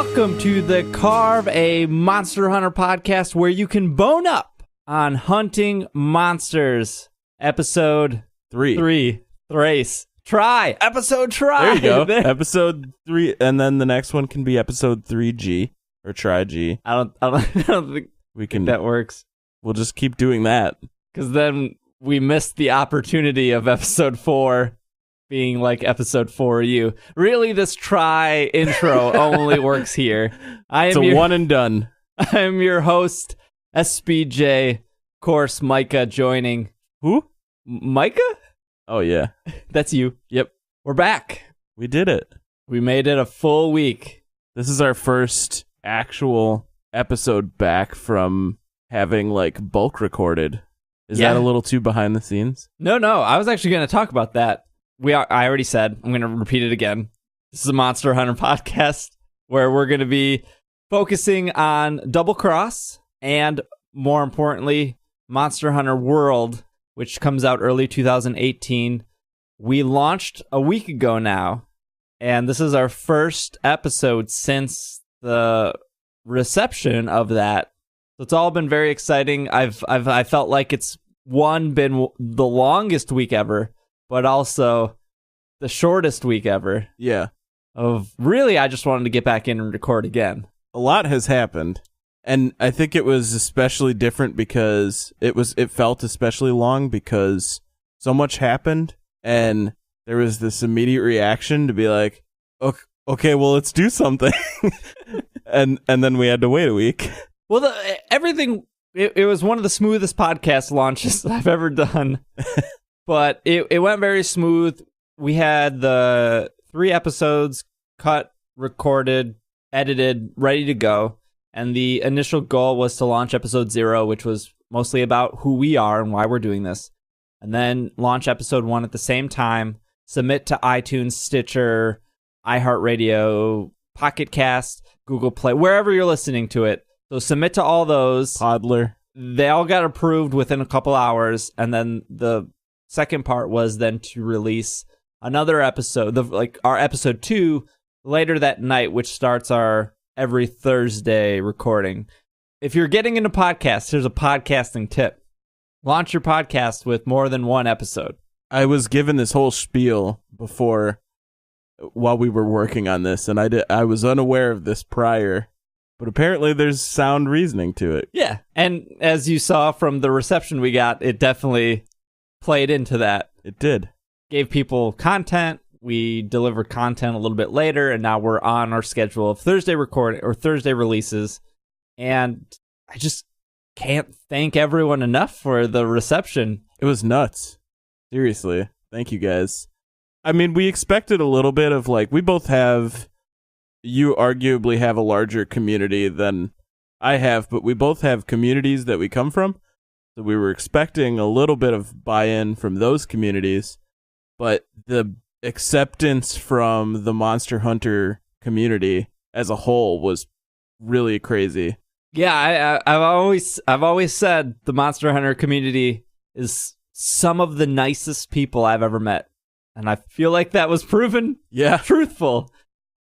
Welcome to the Carve, a Monster Hunter podcast where you can bone up on hunting monsters. Episode 3. Thrace. Try. Episode try. There you go. Episode 3, and then the next one can be episode 3G or try G. I don't think that works. We'll just keep doing that. Because then we missed the opportunity of episode 4 being like episode 4U. Really, this try intro only works here. It's a one and done. I'm your host, SBJ. Of course, Micah joining. Who? Micah? Oh, yeah. That's you. Yep. We're back. We did it. We made it a full week. This is our first actual episode back from having like bulk recorded. Is that a little too behind the scenes? No. I was actually going to talk about that. I already said, I'm going to repeat it again. This is a Monster Hunter podcast where we're going to be focusing on Double Cross and, more importantly, Monster Hunter World, which comes out early 2018. We launched a week ago now, and this is our first episode since the reception of that. So it's all been very exciting. I felt like it's been the longest week ever, but also the shortest week ever. Yeah. I just wanted to get back in and record again. A lot has happened. And I think it was especially different because it felt especially long because so much happened and there was this immediate reaction to be like, okay, well, let's do something. and then we had to wait a week. Well, it was one of the smoothest podcast launches I've ever done. But it went very smooth. We had the 3 episodes cut, recorded, edited, ready to go. And the initial goal was to launch episode 0, which was mostly about who we are and why we're doing this. And then launch episode 1 at the same time, submit to iTunes, Stitcher, iHeartRadio, Pocket Cast, Google Play, wherever you're listening to it. So submit to all those. Podler. They all got approved within a couple hours. And then the second part was then to release another episode, our episode 2, later that night, which starts our every Thursday recording. If you're getting into podcasts, here's a podcasting tip. Launch your podcast with more than one episode. I was given this whole spiel while we were working on this, and I was unaware of this prior, but apparently there's sound reasoning to it. Yeah, and as you saw from the reception we got, it definitely played into that. It did. Gave people content. We delivered content a little bit later, and now we're on our schedule of Thursday recording or Thursday releases. And I just can't thank everyone enough for the reception. It was nuts. Seriously. Thank you guys. I mean, we expected a little bit of you arguably have a larger community than I have, but we both have communities that we come from. So we were expecting a little bit of buy-in from those communities, but the acceptance from the Monster Hunter community as a whole was really crazy. Yeah, I've always said the Monster Hunter community is some of the nicest people I've ever met, and I feel like that was proven truthful.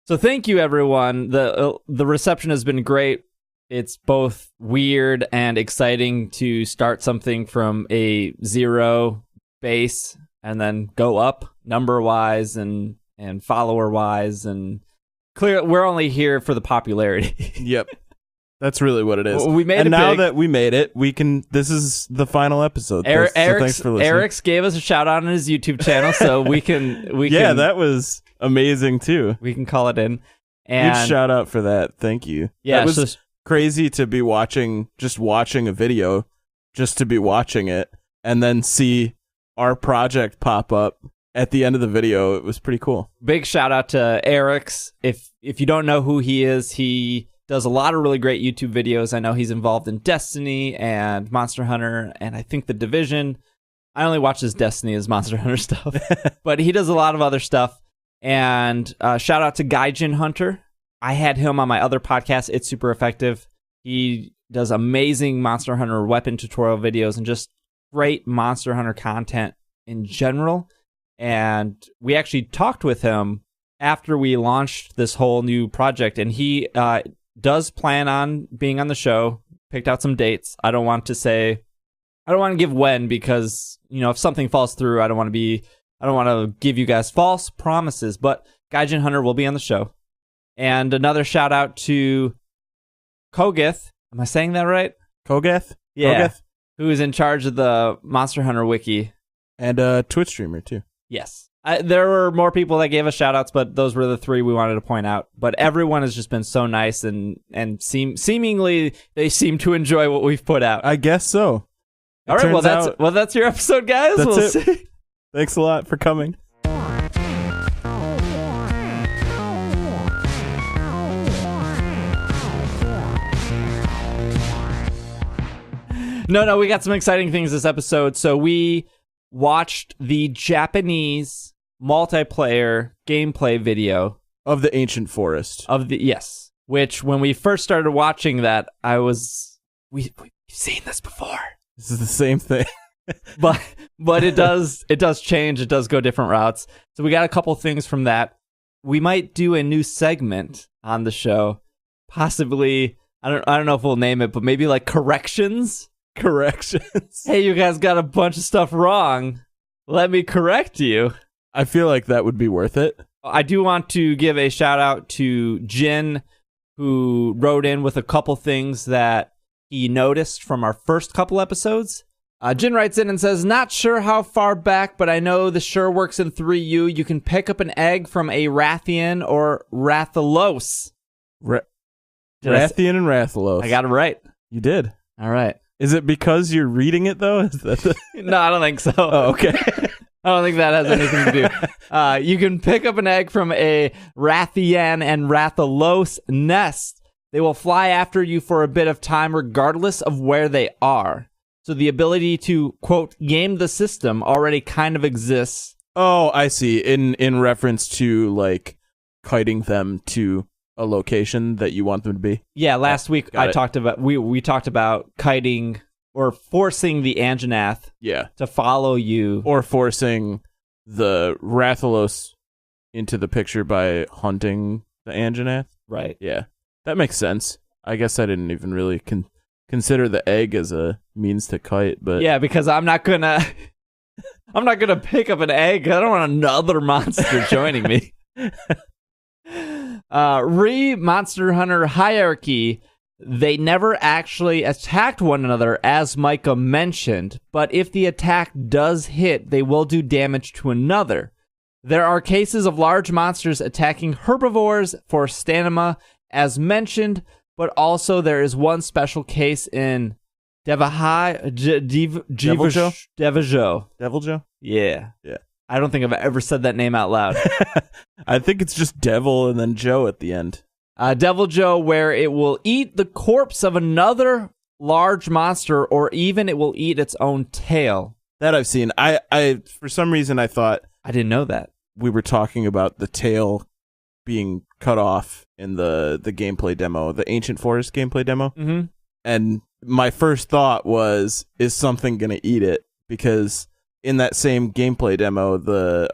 So thank you, everyone. The reception has been great. It's both weird and exciting to start something from a 0 base and then go up number-wise and follower-wise. And we're only here for the popularity. Yep. That's really what it is. We made it now big. That we made it, this is the final episode. So thanks for listening. Eric's gave us a shout-out on his YouTube channel, so we can... Yeah, that was amazing, too. We can call it in. And huge shout-out for that. Thank you. Yeah, that was crazy to be watching a video, just to be watching it, and then see our project pop up at the end of the video. It was pretty cool. Big shout out to Eric's. If you don't know who he is, he does a lot of really great YouTube videos. I know he's involved in Destiny and Monster Hunter, and I think The Division. I only watch his Destiny as Monster Hunter stuff, but he does a lot of other stuff. And shout out to Gaijin Hunter. I had him on my other podcast, It's Super Effective. He does amazing Monster Hunter weapon tutorial videos and just great Monster Hunter content in general. And we actually talked with him after we launched this whole new project, and he does plan on being on the show. Picked out some dates. I don't want to give when, because, you know, if something falls through, I don't want to give you guys false promises, but Gaijin Hunter will be on the show. And another shout out to Kogith. Am I saying that right? Kogith? Yeah. Kogith? Who is in charge of the Monster Hunter wiki. And a Twitch streamer, too. Yes. There were more people that gave us shout outs, but those were the three we wanted to point out. But everyone has just been so nice, and seemingly they seem to enjoy what we've put out. I guess so. All right, well that's your episode, guys. That's it. See. Thanks a lot for coming. No, we got some exciting things this episode. So we watched the Japanese multiplayer gameplay video of the Ancient Forest. Yes, which when we first started watching that, we've seen this before. This is the same thing. but it does change. It does go different routes. So we got a couple things from that. We might do a new segment on the show. Possibly, I don't know if we'll name it, but maybe like corrections. Hey, you guys got a bunch of stuff wrong. Let me correct you. I feel like that would be worth it. I do want to give a shout out to Jin, who wrote in with a couple things that he noticed from our first couple episodes. Jin writes in and says, not sure how far back, but I know the sure works in 3U. You can pick up an egg from a Rathian or Rathalos. Rathian and Rathalos. I got it right. You did. All right. Is it because you're reading it, though? Is that No, I don't think so. Oh, okay. I don't think that has anything to do. You can pick up an egg from a Rathian and Rathalos nest. They will fly after you for a bit of time regardless of where they are. So the ability to, quote, game the system already kind of exists. Oh, I see. In reference to, like, kiting them to a location that you want them to be? Yeah, last week we talked about kiting or forcing the Anjanath to follow you. Or forcing the Rathalos into the picture by hunting the Anjanath. Right. Yeah. That makes sense. I guess I didn't even really consider the egg as a means to kite, but yeah, because I'm not gonna pick up an egg. I don't want another monster joining me. Monster Hunter hierarchy. They never actually attacked one another, as Micah mentioned, but if the attack does hit, they will do damage to another. There are cases of large monsters attacking herbivores for stamina, as mentioned, but also there is one special case in Devajo? Deviljo? Yeah. I don't think I've ever said that name out loud. I think it's just Devil and then Joe at the end. Deviljo, where it will eat the corpse of another large monster, or even it will eat its own tail. That I've seen. I for some reason I thought I didn't know that we were talking about the tail being cut off in the gameplay demo, the Ancient Forest gameplay demo. Mm-hmm. And my first thought was, is something going to eat it? Because in that same gameplay demo, the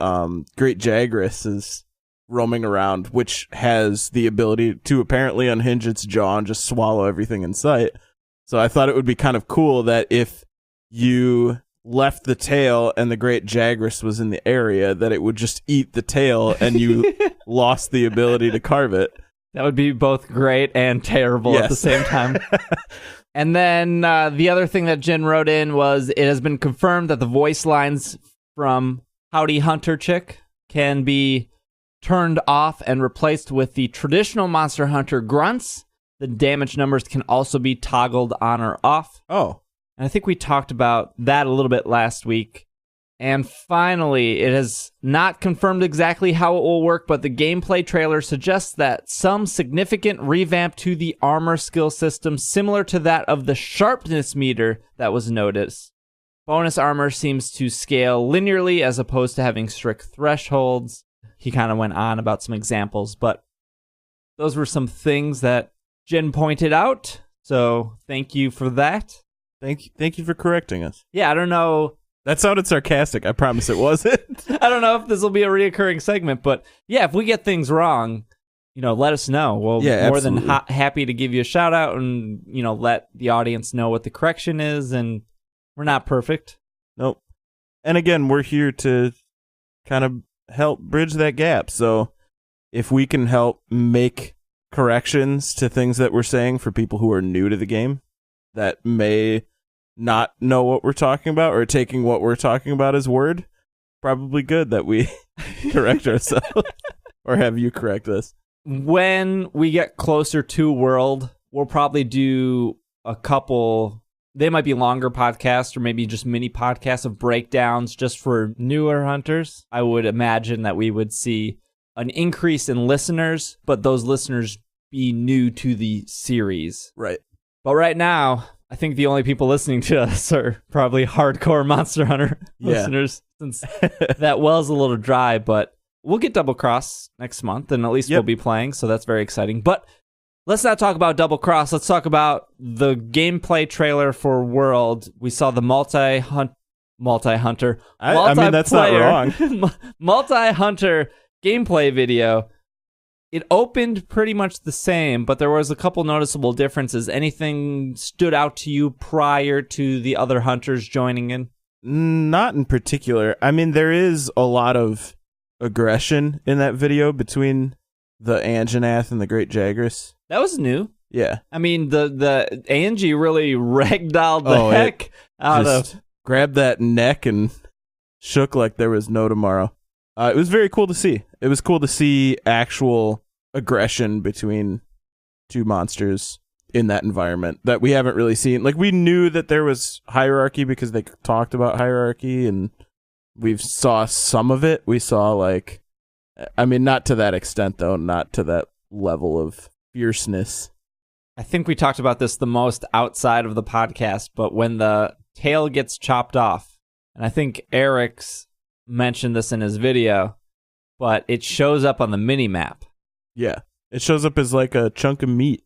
Great Jagras is roaming around, which has the ability to apparently unhinge its jaw and just swallow everything in sight. So I thought it would be kind of cool that if you left the tail and the Great Jagras was in the area, that it would just eat the tail and you lost the ability to carve it. That would be both great and terrible at the same time. And then the other thing that Jen wrote in was, it has been confirmed that the voice lines from Howdy Hunter Chick can be turned off and replaced with the traditional Monster Hunter grunts. The damage numbers can also be toggled on or off. Oh. And I think we talked about that a little bit last week. And finally, it has not confirmed exactly how it will work, but the gameplay trailer suggests that some significant revamp to the armor skill system, similar to that of the sharpness meter that was noticed. Bonus armor seems to scale linearly as opposed to having strict thresholds. He kind of went on about some examples, but those were some things that Jen pointed out. So thank you for that. Thank you for correcting us. Yeah, I don't know That sounded sarcastic. I promise it wasn't. I don't know if this will be a reoccurring segment, but yeah, if we get things wrong, let us know. We'll more than happy to give you a shout out and, let the audience know what the correction is. And we're not perfect. Nope. And again, we're here to kind of help bridge that gap. So if we can help make corrections to things that we're saying for people who are new to the game that may not know what we're talking about or taking what we're talking about as word, probably good that we correct ourselves or have you correct us. When we get closer to World, we'll probably do a couple, they might be longer podcasts or maybe just mini podcasts of breakdowns just for newer hunters. I would imagine that we would see an increase in listeners, but those listeners be new to the series. Right. But right now, I think the only people listening to us are probably hardcore Monster Hunter listeners, since that well's a little dry, but we'll get Double Cross next month, and at least we'll be playing, so that's very exciting. But let's not talk about Double Cross. Let's talk about the gameplay trailer for World. We saw the multi-hunter. I mean, that's not wrong. Multi-hunter gameplay video. It opened pretty much the same, but there was a couple noticeable differences. Anything stood out to you prior to the other hunters joining in? Not in particular. I mean, there is a lot of aggression in that video between the Anjanath and the Great Jagras. That was new. Yeah. I mean, the Angie really ragdolled the heck out of... Grabbed that neck and shook like there was no tomorrow. It was very cool to see. It was cool to see actual aggression between two monsters in that environment that we haven't really seen. Like, we knew that there was hierarchy because they talked about hierarchy, and we saw some of it. We saw, not to that extent, though, not to that level of fierceness. I think we talked about this the most outside of the podcast, but when the tail gets chopped off, and I think Eric's mentioned this in his video, but it shows up on the mini map. Yeah, it shows up as like a chunk of meat.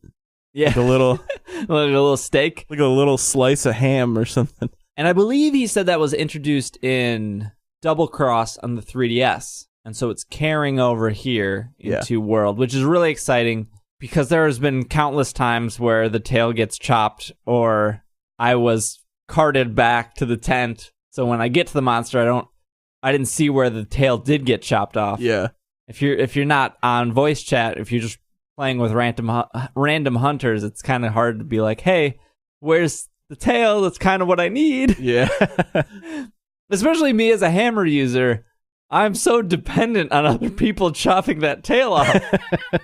Yeah, like a little, like a little steak, like a little slice of ham or something. And I believe he said that was introduced in Double Cross on the 3DS, and so it's carrying over here into World, which is really exciting because there has been countless times where the tail gets chopped, or I was carted back to the tent. So when I get to the monster, I didn't see where the tail did get chopped off. Yeah. If you're not on voice chat, if you're just playing with random hunters, it's kind of hard to be like, hey, where's the tail? That's kind of what I need. Yeah. Especially me as a hammer user, I'm so dependent on other people chopping that tail off.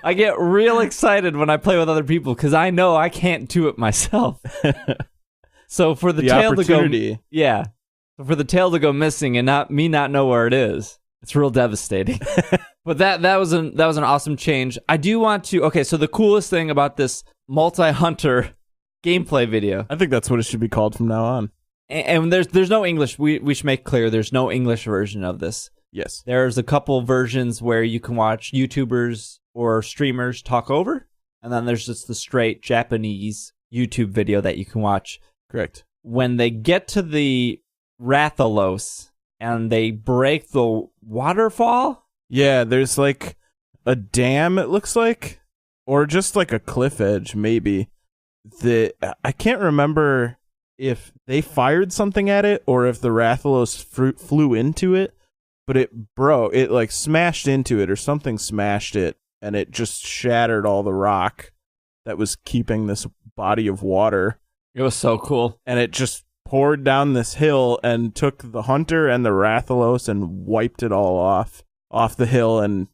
I get real excited when I play with other people because I know I can't do it myself. So for the tail to go, for the tail to go missing and not know where it is, it's real devastating. But that was an awesome change. I do want to. Okay, so the coolest thing about this multi-hunter gameplay video, I think that's what it should be called from now on. And there's no English. We should make clear there's no English version of this. Yes, there's a couple versions where you can watch YouTubers or streamers talk over, and then there's just the straight Japanese YouTube video that you can watch. Correct. When they get to the Rathalos and they break the waterfall. Yeah, there's like a dam, it looks like, or just like a cliff edge, maybe. I can't remember if they fired something at it or if the Rathalos flew into it, but it broke. It like smashed into it or something smashed it, and it just shattered all the rock that was keeping this body of water. It was so cool. And it just poured down this hill and took the hunter and the Rathalos and wiped it all off the hill and,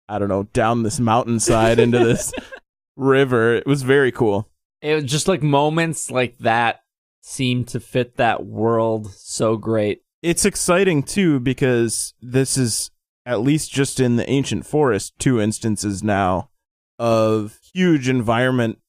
I don't know, down this mountainside into this river. It was very cool. It was just like moments like that seemed to fit that world so great. It's exciting, too, because this is, at least just in the Ancient Forest, 2 instances now of huge environment,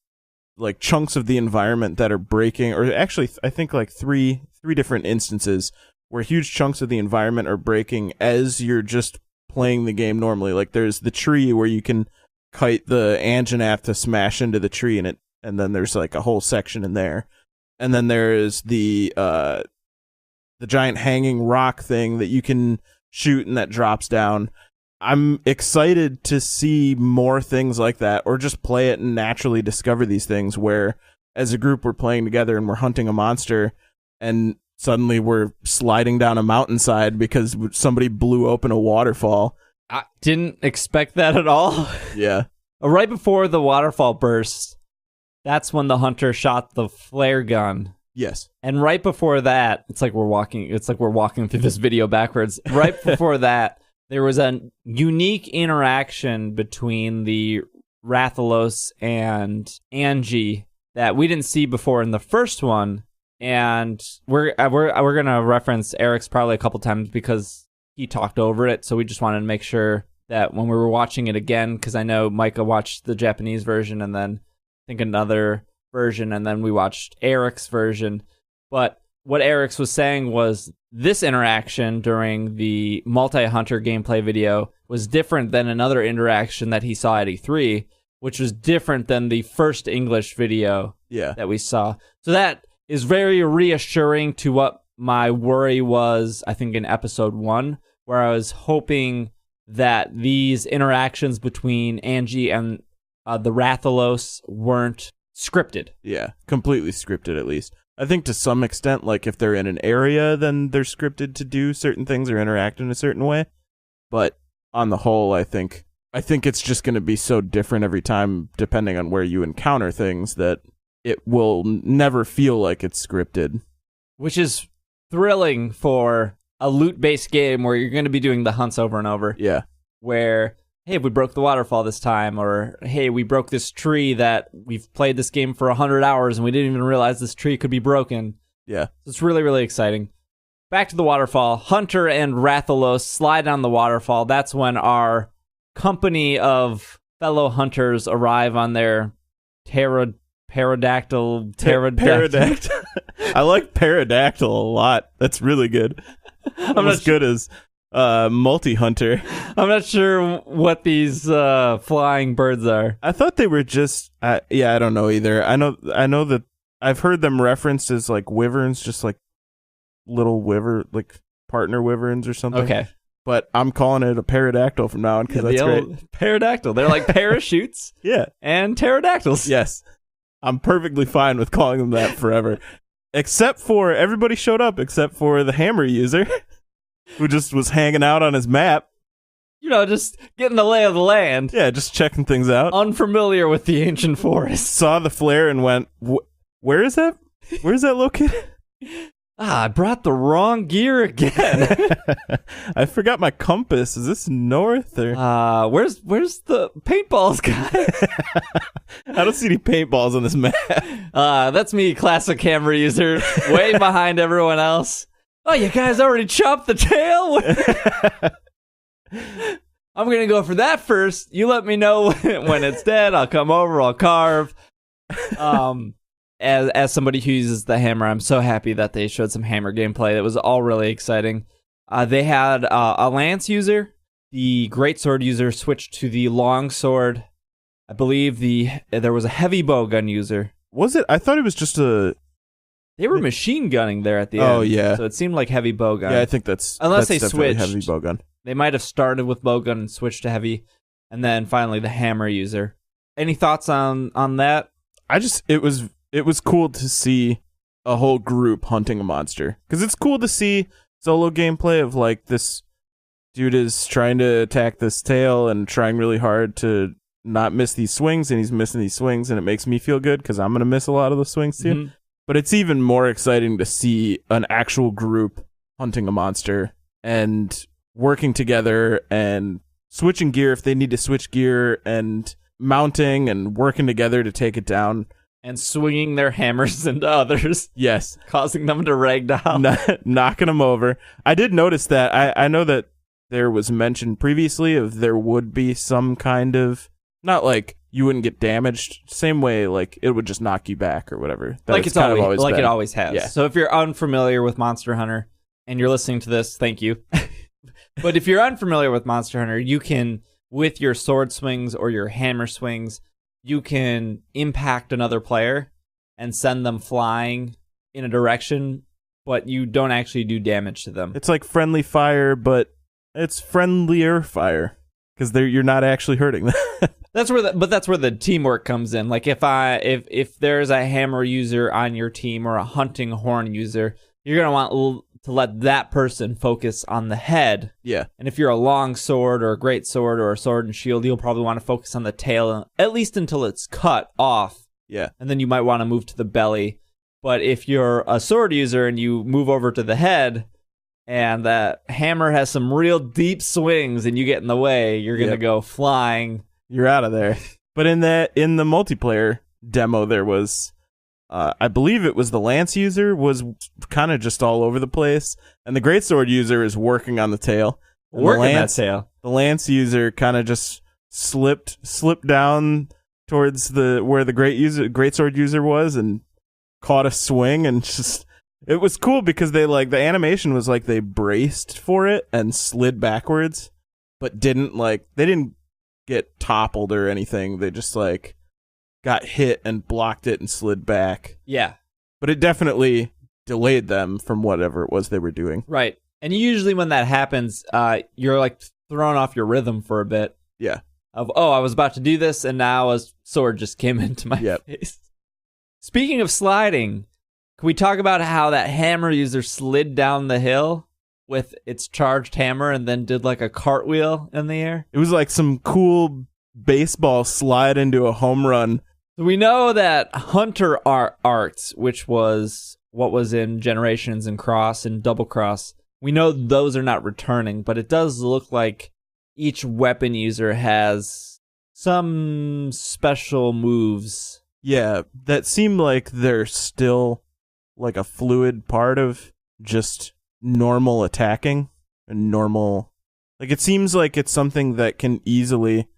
like chunks of the environment that are breaking, or actually, I think like three different instances where huge chunks of the environment are breaking as you're just playing the game normally. Like there's the tree where you can kite the Anjanath to smash into the tree and then there's like a whole section in there. And then there is the the giant hanging rock thing that you can shoot and that drops down. I'm excited to see more things like that, or just play it and naturally discover these things where as a group we're playing together and we're hunting a monster and suddenly we're sliding down a mountainside because somebody blew open a waterfall. I didn't expect that at all. Yeah. Right before the waterfall burst, that's when the hunter shot the flare gun. Yes. And right before that, it's like we're walking through this video backwards. Right before that, there was a unique interaction between the Rathalos and Angie that we didn't see before in the first one. And we're gonna reference Eric's probably a couple times because he talked over it. So we just wanted to make sure that when we were watching it again, because I know Micah watched the Japanese version and then I think another version, and then we watched Eric's version. But what Eric's was saying was this interaction during the multi-hunter gameplay video was different than another interaction that he saw at E3, which was different than the first English video that we saw. So that is very reassuring to what my worry was, I think, in episode 1, where I was hoping that these interactions between Angie and the Rathalos weren't scripted. Yeah, completely scripted at least. I think to some extent, like if they're in an area, then they're scripted to do certain things or interact in a certain way. But on the whole, I think it's just going to be so different every time, depending on where you encounter things, that it will never feel like it's scripted. Which is thrilling for a loot-based game where you're going to be doing the hunts over and over. Yeah. Where, hey, we broke the waterfall this time, or hey, we broke this tree that we've played this game for 100 hours and we didn't even realize this tree could be broken. Yeah. So it's really, really exciting. Back to the waterfall. Hunter and Rathalos slide down the waterfall. That's when our company of fellow hunters arrive on their pterodactyl. I like pterodactyl a lot. That's really good. I'm as good as multi-hunter. I'm not sure what these flying birds are. I thought they were just I don't know either. I know that I've heard them referenced as like wyverns, just like little like partner wyverns or something. Okay. But I'm calling it a pterodactyl from now on because that's great. Pterodactyl. They're like parachutes. Yeah. And pterodactyls. Yes. I'm perfectly fine with calling them that forever. Except for everybody showed up except for the hammer user who just was hanging out on his map. You know, just getting the lay of the land. Yeah, just checking things out. Unfamiliar with the ancient forest. Saw the flare and went, where is that? Where is that located? I brought the wrong gear again. I forgot my compass. Is this north or? Where's the paintballs guy? I don't see any paintballs on this map. That's me, classic camera user, way behind everyone else. Oh, you guys already chopped the tail? I'm gonna go for that first. You let me know when it's dead. I'll come over. I'll carve. As somebody who uses the hammer, I'm so happy that they showed some hammer gameplay. That was all really exciting. They had a lance user. The greatsword user switched to the longsword. I believe there was a heavy bowgun user. Was it? I thought it was just a... They were machine gunning there at the end. Oh, yeah. So it seemed like heavy bowgun. Yeah, I think that's... Unless that's they switched. Heavy bowgun. They might have started with bowgun and switched to heavy. And then finally the hammer user. Any thoughts on that? It was cool to see a whole group hunting a monster. Because it's cool to see solo gameplay of, like, this dude is trying to attack this tail and trying really hard to not miss these swings, and he's missing these swings, and it makes me feel good because I'm going to miss a lot of those swings, too. Mm-hmm. But it's even more exciting to see an actual group hunting a monster and working together and switching gear if they need to switch gear and mounting and working together to take it down. And swinging their hammers into others. Yes. Causing them to ragdoll. Knocking them over. I did notice that. I know that there was mention previously of there would be some kind of, not like you wouldn't get damaged, same way like it would just knock you back or whatever. Like it always has. Yeah. So if you're unfamiliar with Monster Hunter and you're listening to this, thank you. But if you're unfamiliar with Monster Hunter, you can, with your sword swings or your hammer swings, you can impact another player and send them flying in a direction but you don't actually do damage to them. It's like friendly fire, but it's friendlier fire because you're not actually hurting them. That's where the teamwork comes in. Like if there's a hammer user on your team or a hunting horn user, you're gonna want to let that person focus on the head. Yeah. And if you're a long sword or a great sword or a sword and shield, you'll probably want to focus on the tail, at least until it's cut off. Yeah. And then you might want to move to the belly. But if you're a sword user and you move over to the head and that hammer has some real deep swings and you get in the way, you're going to go flying. You're out of there. But in the multiplayer demo, there was... I believe it was the lance user was kind of just all over the place, and the greatsword user is working on the tail. That tail. The lance user kind of just slipped down towards where the greatsword user was and caught a swing, and just it was cool because the animation was like they braced for it and slid backwards, but they didn't get toppled or anything. They just got hit and blocked it and slid back. Yeah. But it definitely delayed them from whatever it was they were doing. Right. And usually when that happens, you're thrown off your rhythm for a bit. Yeah. I was about to do this and now a sword just came into my face. Speaking of sliding, can we talk about how that hammer user slid down the hill with its charged hammer and then did a cartwheel in the air? It was like some cool baseball slide into a home run. We know that Hunter Arts, which was what was in Generations and Cross and Double Cross, we know those are not returning, but it does look like each weapon user has some special moves. Yeah, that seem like they're still a fluid part of just normal attacking and normal. It seems like it's something that can easily,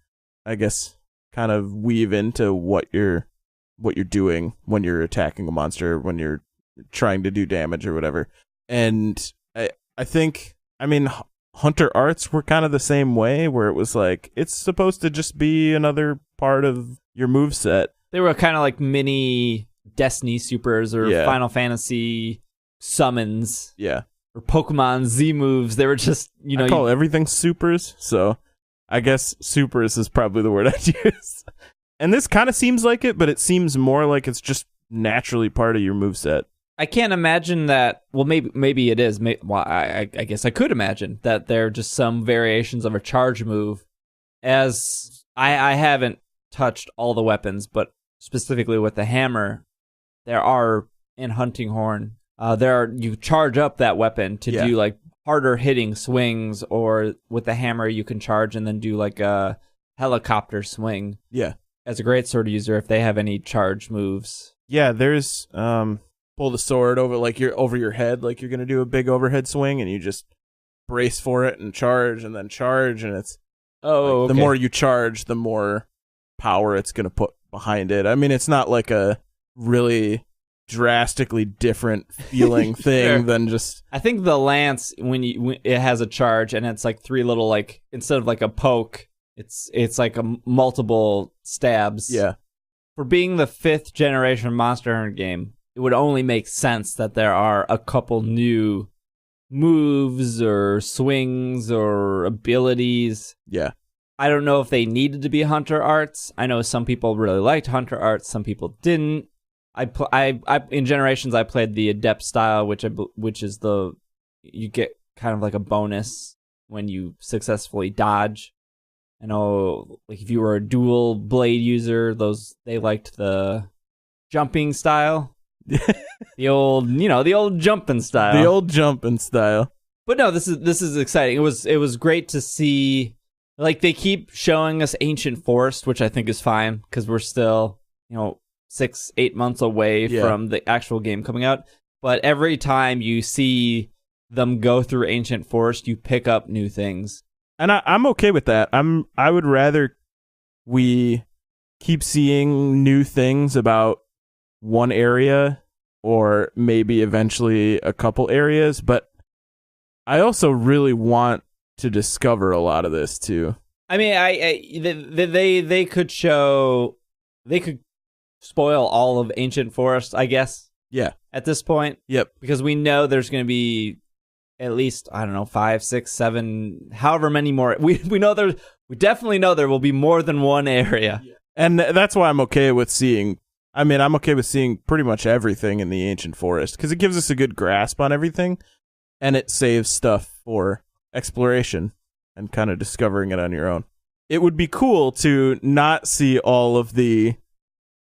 I guess, kind of weave into what you're doing when you're attacking a monster, when you're trying to do damage or whatever. And I think, Hunter Arts were kind of the same way, where it was it's supposed to just be another part of your moveset. They were kind of like mini Destiny supers or Final Fantasy summons. Yeah. Or Pokemon Z moves. They were just, I call everything supers, so I guess supers is probably the word I'd use. And this kind of seems like it, but it seems more like it's just naturally part of your moveset. I can't imagine that. Well, maybe it is. I guess I could imagine that they're just some variations of a charge move. As I haven't touched all the weapons, but specifically with the hammer, there are in Hunting Horn. You charge up that weapon to do harder hitting swings, or with the hammer you can charge and then do a helicopter swing. Yeah. As a greatsword user, if they have any charge moves. Yeah, there's pull the sword over your head, like you're gonna do a big overhead swing, and you just brace for it and charge, and it's the more you charge, the more power it's gonna put behind it. It's not like a really drastically different feeling thing than just. I think the lance, when it has a charge and it's three little instead of a poke, it's a multiple stabs. Yeah. For being the 5th generation Monster Hunter game, it would only make sense that there are a couple new moves or swings or abilities. Yeah. I don't know if they needed to be Hunter Arts. I know some people really liked Hunter Arts, some people didn't. I in Generations I played the Adept style, which is you get kind of a bonus when you successfully dodge. I know, if you were a dual blade user, they liked the jumping style, the old jumping style. The old jumping style. But no, this is exciting. It was great to see. They keep showing us Ancient Forest, which I think is fine because we're still 6-8 months away from the actual game coming out. But every time you see them go through Ancient Forest, you pick up new things. And I'm okay with that. I would rather we keep seeing new things about one area, or maybe eventually a couple areas, but I also really want to discover a lot of this too. They could spoil all of Ancient Forest, I guess. Yeah. At this point. Yep. Because we know there's going to be at least, I don't know, 5, 6, 7, however many more. We definitely know there will be more than one area. Yeah. And that's why I'm okay with seeing pretty much everything in the Ancient Forest, because it gives us a good grasp on everything, and it saves stuff for exploration and kind of discovering it on your own. It would be cool to not see all of the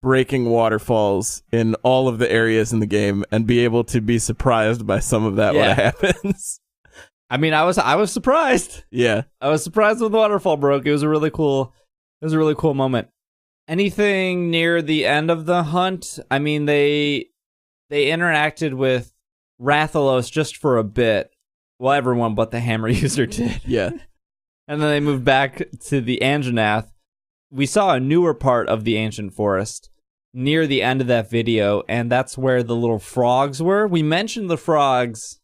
breaking waterfalls in all of the areas in the game and be able to be surprised by some of that when it happens. I mean, I was surprised. Yeah. I was surprised when the waterfall broke. It was a really cool moment. Anything near the end of the hunt? I mean, they interacted with Rathalos just for a bit. Well, everyone but the hammer user did. Yeah. And then they moved back to the Anjanath. We saw a newer part of the Ancient Forest near the end of that video, and that's where the little frogs were. We mentioned the frogs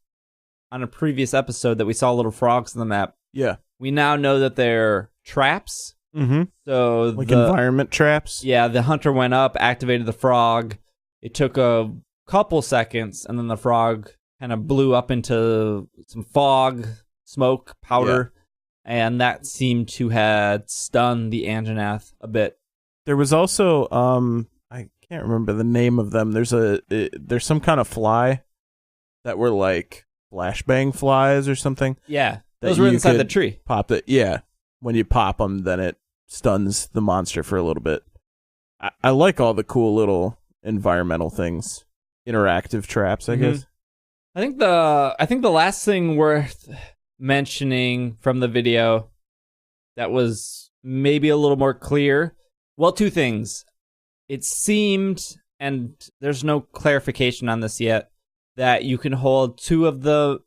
on a previous episode, that we saw little frogs on the map. Yeah. We now know that they're traps. Mm-hmm. So environment traps. Yeah, the hunter went up, activated the frog. It took a couple seconds, and then the frog kind of blew up into some fog, smoke, powder, and that seemed to have stunned the Anjanath a bit. There was also I can't remember the name of them. There's some kind of fly that were like flashbang flies or something. Yeah, those were inside the tree. Pop it. Yeah, when you pop them, then it stuns the monster for a little bit. I like all the cool little environmental things, interactive traps, I guess. I think the last thing worth mentioning from the video that was maybe a little more clear, well, two things. It seemed, and there's no clarification on this yet, that you can hold two of the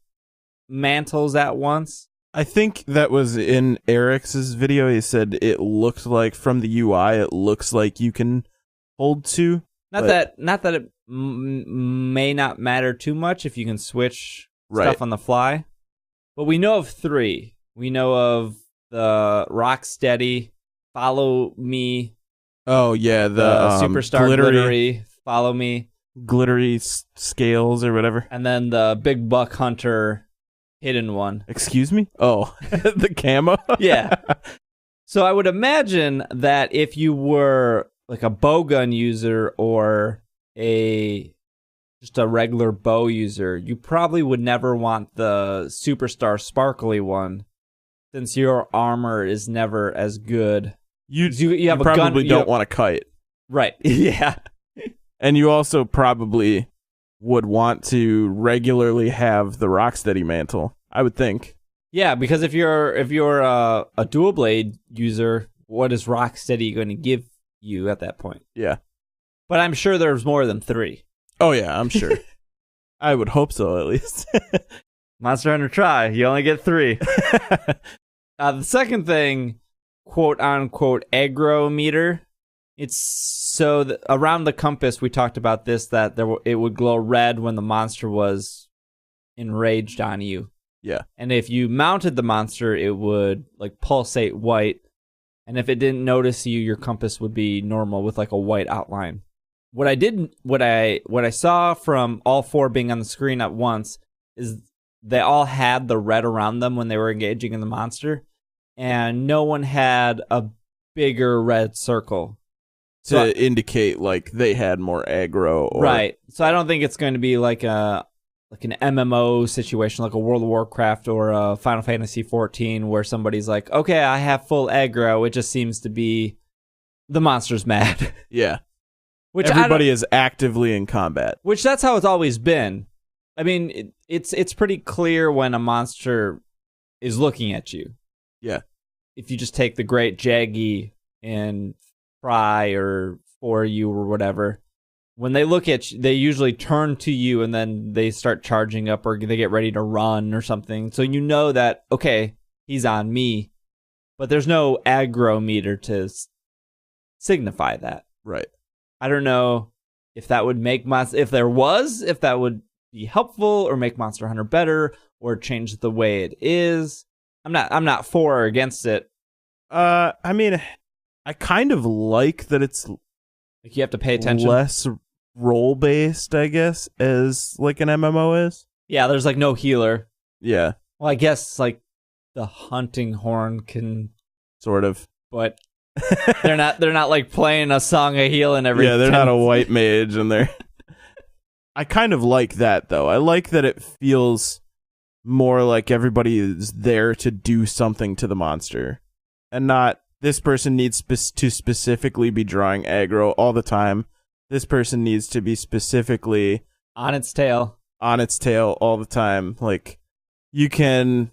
mantles at once. I think that was in Eric's video. He said it looked like, from the UI, it looks like you can hold two. Not that it may not matter too much if you can switch stuff on the fly. But we know of three. We know of the Rocksteady, Follow Me. Oh, yeah, the Superstar glittery, Follow Me. Glittery scales or whatever. And then the Big Buck Hunter hidden one. Excuse me? Oh, the camo? Yeah. So I would imagine that if you were like a bowgun user or just a regular bow user, you probably would never want the Superstar sparkly one, since your armor is never as good. You have a probably gun, don't want a kite. Right. Yeah. And you also probably would want to regularly have the Rocksteady mantle, I would think. Yeah, because if you're a dual blade user, what is Rocksteady going to give you at that point? Yeah. But I'm sure there's more than three. Oh yeah, I'm sure. I would hope so, at least. Monster Hunter try. You only get 3. The second thing, quote unquote, aggro meter. It's so around the compass, we talked about this, that it would glow red when the monster was enraged on you. Yeah. And if you mounted the monster, it would like pulsate white. And if it didn't notice you, your compass would be normal with like a white outline. What I saw from all 4 being on the screen at once is they all had the red around them when they were engaging in the monster, and no one had a bigger red circle to indicate like they had more aggro. Right. So I don't think it's going to be like an MMO situation, like a World of Warcraft or a Final Fantasy 14, where somebody's like, okay, I have full aggro. It just seems to be the monster's mad. Yeah. Which everybody is actively in combat. Which that's how it's always been. I mean, it's pretty clear when a monster is looking at you. Yeah. If you just take the Great Jaggy and Fry or For You or whatever, when they look at you, they usually turn to you and then they start charging up or they get ready to run or something. So you know that, okay, he's on me. But there's no aggro meter to signify that. Right. I don't know if that would make if that would be helpful or make Monster Hunter better or change the way it is. I'm not for or against it. I mean, I kind of like that it's like you have to pay attention. Less role based, I guess, as like an MMO is. Yeah, there's like no healer. Yeah. Well, I guess like the hunting horn can Sort of. but they're not like playing a song of healing every. Yeah, they're 10 not a white mage, and they're. I kind of like that though. I like that it feels more like everybody is there to do something to the monster, and not this person needs to specifically be drawing aggro all the time. This person needs to be specifically on its tail all the time. Like, you can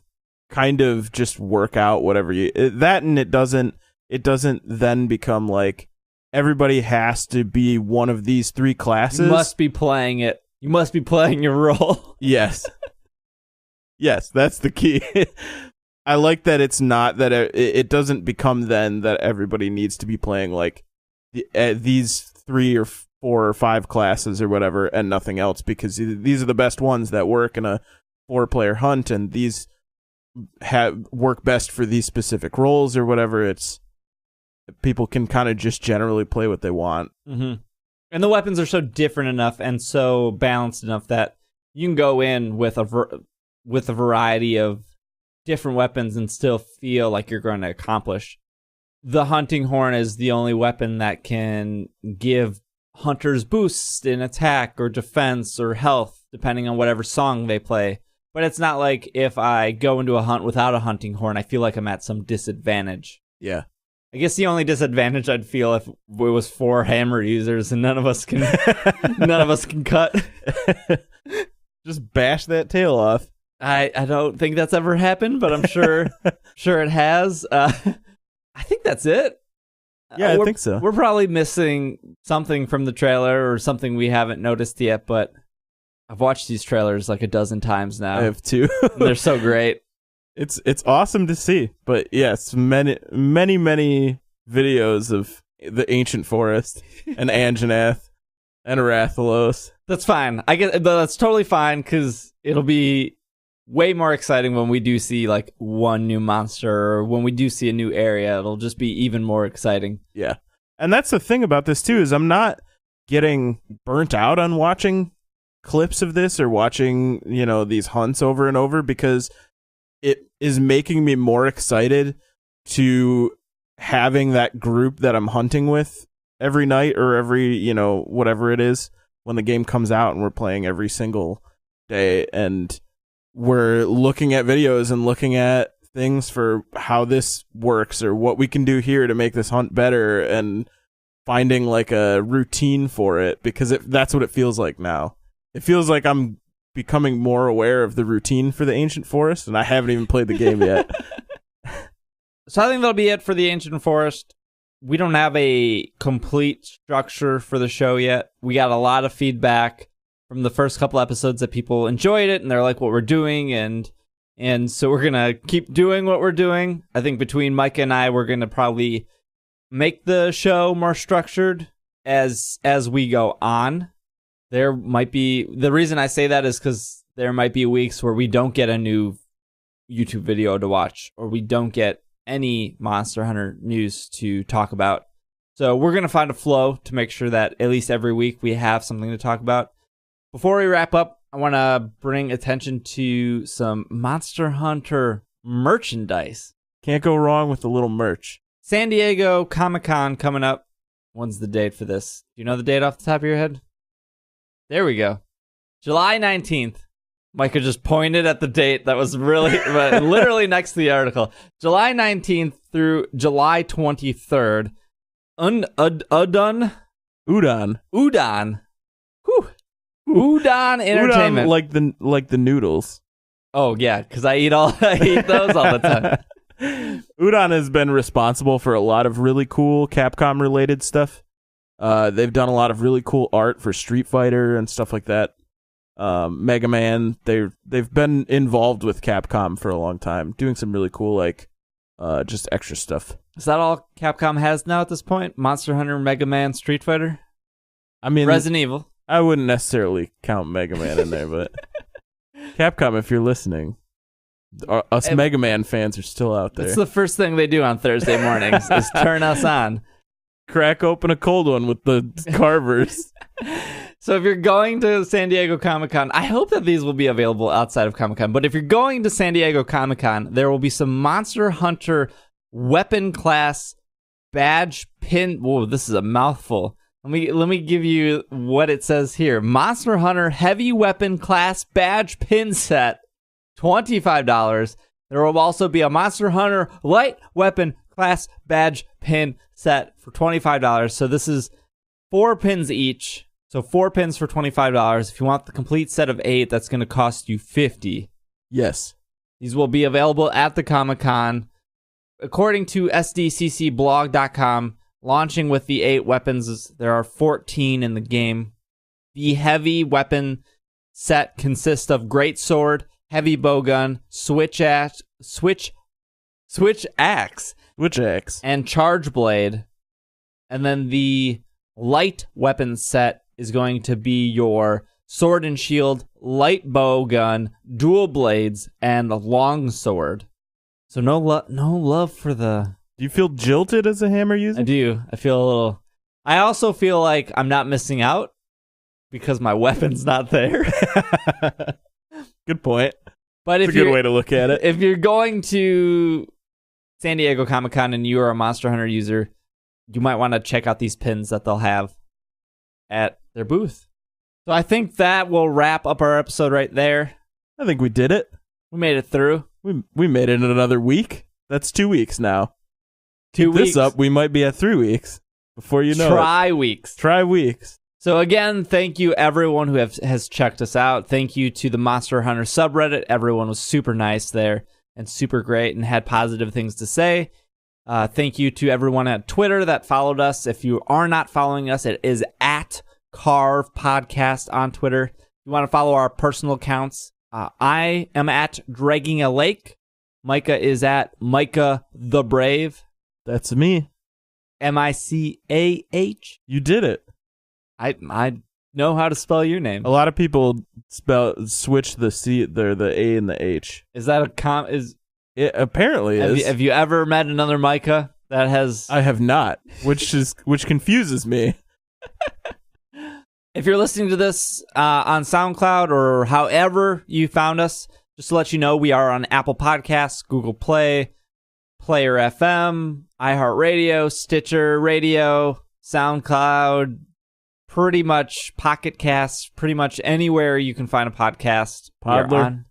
kind of just work out whatever and it doesn't then become like everybody has to be one of these three classes. You must be playing it. You must be playing your role. Yes. Yes, that's the key. I like that it's not that it doesn't become then that everybody needs to be playing like these 3 or 4 or 5 classes or whatever and nothing else, because these are the best ones that work in a 4-player hunt, and these work best for these specific roles or whatever. It's people can kind of just generally play what they want. Mm-hmm. And the weapons are so different enough and so balanced enough that you can go in with a variety of different weapons and still feel like you're going to accomplish. The hunting horn is the only weapon that can give hunters boosts in attack or defense or health, depending on whatever song they play. But it's not like if I go into a hunt without a hunting horn, I feel like I'm at some disadvantage. Yeah. I guess the only disadvantage I'd feel if it was 4 hammer users and none of us can cut. Just bash that tail off. I don't think that's ever happened, but I'm sure it has. I think that's it. Yeah, I think so. We're probably missing something from the trailer or something we haven't noticed yet, but I've watched these trailers like a dozen times now. I have too. They're so great. It's awesome to see. But yes, many videos of the ancient forest and Anjanath and Arathalos. That's fine. I get that's totally fine, because it'll be way more exciting when we do see like one new monster, or when we do see a new area. It'll just be even more exciting. Yeah. And that's the thing about this too, is I'm not getting burnt out on watching clips of this or watching, these hunts over and over, because it is making me more excited to having that group that I'm hunting with every night or every, whatever it is, when the game comes out and we're playing every single day, and we're looking at videos and looking at things for how this works or what we can do here to make this hunt better, and finding like a routine for it, because that's what it feels like now. It feels like I'm becoming more aware of the routine for the Ancient Forest, and I haven't even played the game yet. So I think that'll be it for the Ancient Forest. We don't have a complete structure for the show yet. We got a lot of feedback from the first couple episodes that people enjoyed it and they're like what we're doing, and so we're gonna keep doing what we're doing. I think between Micah and I, we're gonna probably make the show more structured as we go on. There might be, the reason I say that is because there might be weeks where we don't get a new YouTube video to watch, or we don't get any Monster Hunter news to talk about. So we're gonna find a flow to make sure that at least every week we have something to talk about. Before we wrap up, I want to bring attention to some Monster Hunter merchandise. Can't go wrong with the little merch. San Diego Comic-Con coming up. When's the date for this? Do you know the date off the top of your head? There we go. July 19th. Micah just pointed at the date that was really literally next to the article. July 19th through July 23rd. Udon. Whew. Udon Entertainment. Udon, like the noodles. Oh yeah, because I eat those all the time. Udon has been responsible for a lot of really cool Capcom related stuff. They've done a lot of really cool art for Street Fighter and stuff like that. Mega Man. They've been involved with Capcom for a long time, doing some really cool just extra stuff. Is that all Capcom has now at this point? Monster Hunter, Mega Man, Street Fighter? I mean, Resident Evil. I wouldn't necessarily count Mega Man in there, but Capcom, if you're listening, us Mega Man fans are still out there. That's the first thing they do on Thursday mornings is turn us on. Crack open a cold one with the carvers. So if you're going to San Diego Comic-Con, I hope that these will be available outside of Comic-Con, but if you're going to San Diego Comic-Con, there will be some Monster Hunter weapon class badge pin. Whoa, this is a mouthful. Let me give you what it says here. Monster Hunter heavy weapon class badge pin set, $25. There will also be a Monster Hunter light weapon class badge pin set for $25. So this is 4 pins each. So 4 pins for $25. If you want the complete set of 8, that's going to cost you $50. Yes. These will be available at the Comic-Con. According to SDCCblog.com, launching with the 8 weapons, there are 14 in the game. The heavy weapon set consists of greatsword, heavy bowgun, switch axe, and charge blade. And then the light weapon set is going to be your sword and shield, light bow gun, dual blades, and long sword. So no love for the... Do you feel jilted as a hammer user? I do. I feel a little... I also feel like I'm not missing out because my weapon's not there. Good point. But That's a good way to look at it. If you're going to San Diego Comic-Con and you are a Monster Hunter user, you might want to check out these pins that they'll have at their booth. So I think that will wrap up our episode right there. I think we did it. We made it through. We made it in another week. That's 2 weeks now. 2 Keep weeks. this up, we might be at 3 weeks before you know Try weeks. Try weeks. So again, thank you everyone who has checked us out. Thank you to the Monster Hunter subreddit. Everyone was super nice there and super great and had positive things to say. Thank you to everyone at Twitter that followed us. If you are not following us, it is at Carve Podcast on Twitter. If you want to follow our personal accounts, I am at Dragging a Lake. Micah is at Micah the Brave. That's me. Micah. You did it. I know how to spell your name. A lot of people switch the C, the A and the H. Is that It apparently is. Have you ever met another Micah that has? I have not, which confuses me. If you're listening to this on SoundCloud or however you found us, just to let you know, we are on Apple Podcasts, Google Play, Player FM, iHeartRadio, Stitcher Radio, SoundCloud, pretty much Pocket Casts, pretty much anywhere you can find a podcast. Podler.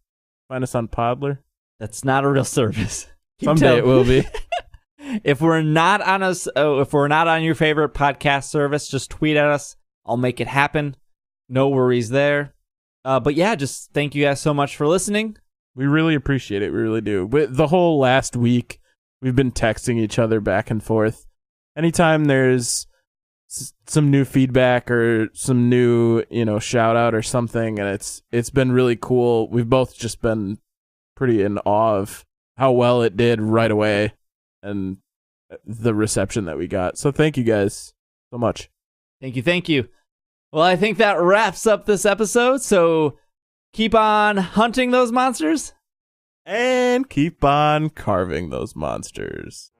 Find us on Podler. That's not a real service. Someday it will be. If we're not on your favorite podcast service, just tweet at us. I'll make it happen. No worries there. But yeah, just thank you guys so much for listening. We really appreciate it. We really do. The whole last week, we've been texting each other back and forth. Anytime there's some new feedback or some new, shout out or something, and it's been really cool. We've both just been pretty in awe of how well it did right away and the reception that we got. So thank you guys so much. Thank you. Well, I think that wraps up this episode, so keep on hunting those monsters. And keep on carving those monsters.